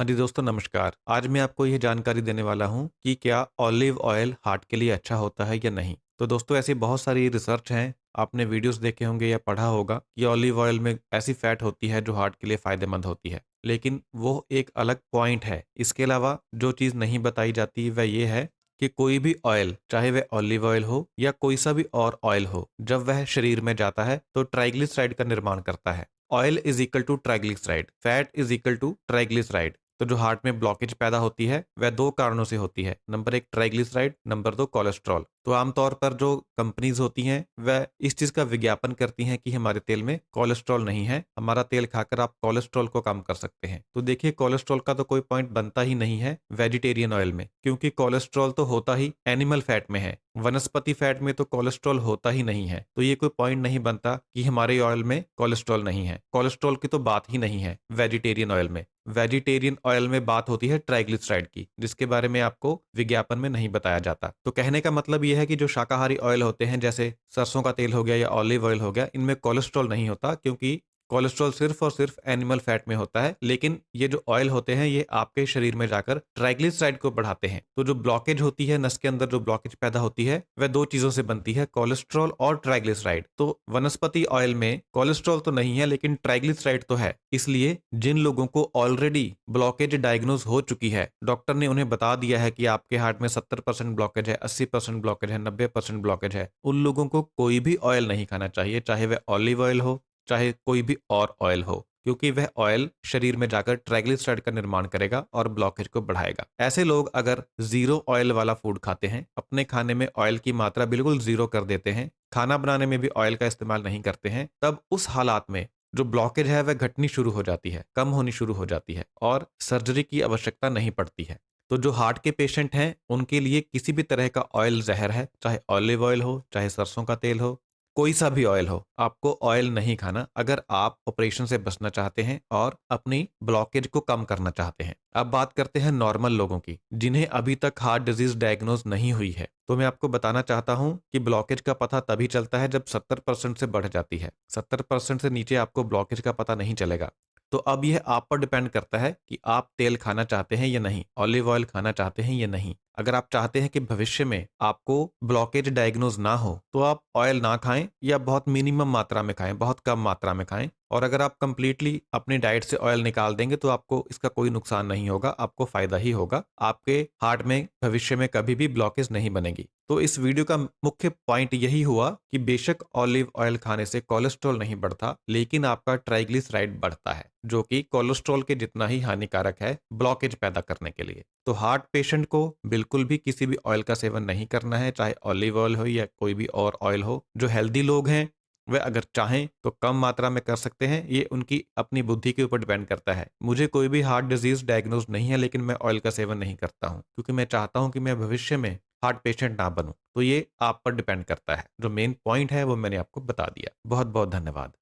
हाँ जी दोस्तों नमस्कार। आज मैं आपको ये जानकारी देने वाला हूँ कि क्या ऑलिव ऑयल हार्ट के लिए अच्छा होता है या नहीं। तो दोस्तों ऐसी बहुत सारी रिसर्च हैं, आपने वीडियोस देखे होंगे या पढ़ा होगा कि ऑलिव ऑयल में ऐसी फैट होती है जो हार्ट के लिए फ़ायदेमंद होती है। लेकिन वो एक अलग पॉइंट है। इसके अलावा जो चीज़ नहीं बताई जाती वह ये है कि कोई भी ऑयल, चाहे वह ऑलिव ऑयल हो या कोई सा भी और ऑयल हो, जब वह शरीर में जाता है तो ट्राइग्लिसराइड का निर्माण करता है। Oil is equal to triglyceride, fat is equal to triglyceride. तो जो हार्ट में ब्लॉकेज पैदा होती है वह दो कारणों से होती है। नंबर एक ट्राइग्लिसराइड, नंबर दो कोलेस्ट्रॉल। तो आमतौर पर जो कंपनीज होती हैं वह इस चीज का विज्ञापन करती हैं कि हमारे तेल में कोलेस्ट्रॉल नहीं है, हमारा तेल खाकर आप कोलेस्ट्रॉल को कम कर सकते हैं। तो देखिए कोलेस्ट्रॉल का तो कोई पॉइंट बनता ही नहीं है वेजिटेरियन ऑयल में, क्योंकि कोलेस्ट्रॉल तो होता ही एनिमल फैट में है, वनस्पति फैट में तो कोलेस्ट्रॉल होता ही नहीं है। तो ये कोई पॉइंट नहीं बनता कि हमारे ऑयल में कोलेस्ट्रॉल नहीं है। कोलेस्ट्रॉल की तो बात ही नहीं है वेजिटेरियन ऑयल में। वेजिटेरियन ऑयल में बात होती है ट्राइग्लिसराइड की, जिसके बारे में आपको विज्ञापन में नहीं बताया जाता। तो कहने का मतलब यह है कि जो शाकाहारी ऑयल होते हैं जैसे सरसों का तेल हो गया या ऑलिव ऑयल हो गया, इनमें कोलेस्ट्रॉल नहीं होता, क्योंकि कोलेस्ट्रॉल सिर्फ और सिर्फ एनिमल फैट में होता है। लेकिन ये जो ऑयल होते हैं ये आपके शरीर में जाकर ट्राइग्लिसराइड को बढ़ाते हैं। तो जो ब्लॉकेज होती है, नस के अंदर जो ब्लॉकेज पैदा होती है, वह दो चीजों से बनती है, कोलेस्ट्रॉल और ट्राइग्लिसराइड। तो वनस्पति ऑयल में कोलेस्ट्रॉल तो नहीं है लेकिन ट्राइग्लिसराइड तो है। इसलिए जिन लोगों को ऑलरेडी ब्लॉकेज डायग्नोज हो चुकी है, डॉक्टर ने उन्हें बता दिया है कि आपके हार्ट में 70% ब्लॉकेज है, 80% ब्लॉकेज है, 90% ब्लॉकेज है, उन लोगों को कोई भी ऑयल नहीं खाना चाहिए, चाहे वह ऑलिव ऑयल हो, चाहे कोई भी और ऑयल हो, क्योंकि वह ऑयल शरीर में जाकर ट्राइग्लिसराइड का निर्माण करेगा और ब्लॉकेज को बढ़ाएगा। ऐसे लोग अगर जीरो ऑयल वाला फूड खाते हैं, अपने खाने में ऑयल की मात्रा बिल्कुल जीरो कर देते हैं, खाना बनाने में भी ऑयल का इस्तेमाल नहीं करते हैं, तब उस हालात में जो ब्लॉकेज है वह घटनी शुरू हो जाती है, कम होनी शुरू हो जाती है और सर्जरी की आवश्यकता नहीं पड़ती है। तो जो हार्ट के पेशेंट हैं उनके लिए किसी भी तरह का ऑयल जहर है, चाहे ऑलिव ऑयल हो, चाहे सरसों का तेल हो, कोई सा भी ऑयल हो, आपको ऑयल नहीं खाना अगर आप ऑपरेशन से बचना चाहते हैं और अपनी ब्लॉकेज को कम करना चाहते हैं। अब बात करते हैं नॉर्मल लोगों की, जिन्हें अभी तक हार्ट डिजीज डायग्नोज नहीं हुई है। तो मैं आपको बताना चाहता हूं कि ब्लॉकेज का पता तभी चलता है जब 70% से बढ़ जाती है। 70% से नीचे आपको ब्लॉकेज का पता नहीं चलेगा। तो अब यह आप पर डिपेंड करता है कि आप तेल खाना चाहते हैं या नहीं, ऑलिव ऑयल खाना चाहते हैं या नहीं। अगर आप चाहते हैं कि भविष्य में आपको ब्लॉकेज डायग्नोज ना हो तो आप ऑयल ना खाएं या बहुत मिनिमम मात्रा में खाएं, बहुत कम मात्रा में खाएं। और अगर आप कंप्लीटली अपनी डाइट से ऑयल निकाल देंगे तो आपको इसका कोई नुकसान नहीं होगा, आपको फायदा ही होगा। आपके हार्ट में भविष्य में कभी भी ब्लॉकेज नहीं बनेगी। तो इस वीडियो का मुख्य पॉइंट यही हुआ कि बेशक ऑलिव ऑयल खाने से कोलेस्ट्रॉल नहीं बढ़ता, लेकिन आपका ट्राइग्लिसराइड बढ़ता है, जो कि कोलेस्ट्रॉल के जितना ही हानिकारक है ब्लॉकेज पैदा करने के लिए। तो हार्ट पेशेंट को बिल्कुल भी किसी भी ऑयल का सेवन नहीं करना है, चाहे ऑलिव ऑयल हो या कोई भी और ऑयल हो। जो हेल्दी लोग हैं वह अगर चाहें तो कम मात्रा में कर सकते हैं, ये उनकी अपनी बुद्धि के ऊपर डिपेंड करता है। मुझे कोई भी हार्ट डिजीज डायग्नोज नहीं है, लेकिन मैं ऑयल का सेवन नहीं करता हूं, क्योंकि मैं चाहता हूं कि मैं भविष्य में हार्ट पेशेंट ना बनूं। तो ये आप पर डिपेंड करता है। जो मेन पॉइंट है वो मैंने आपको बता दिया। बहुत बहुत धन्यवाद।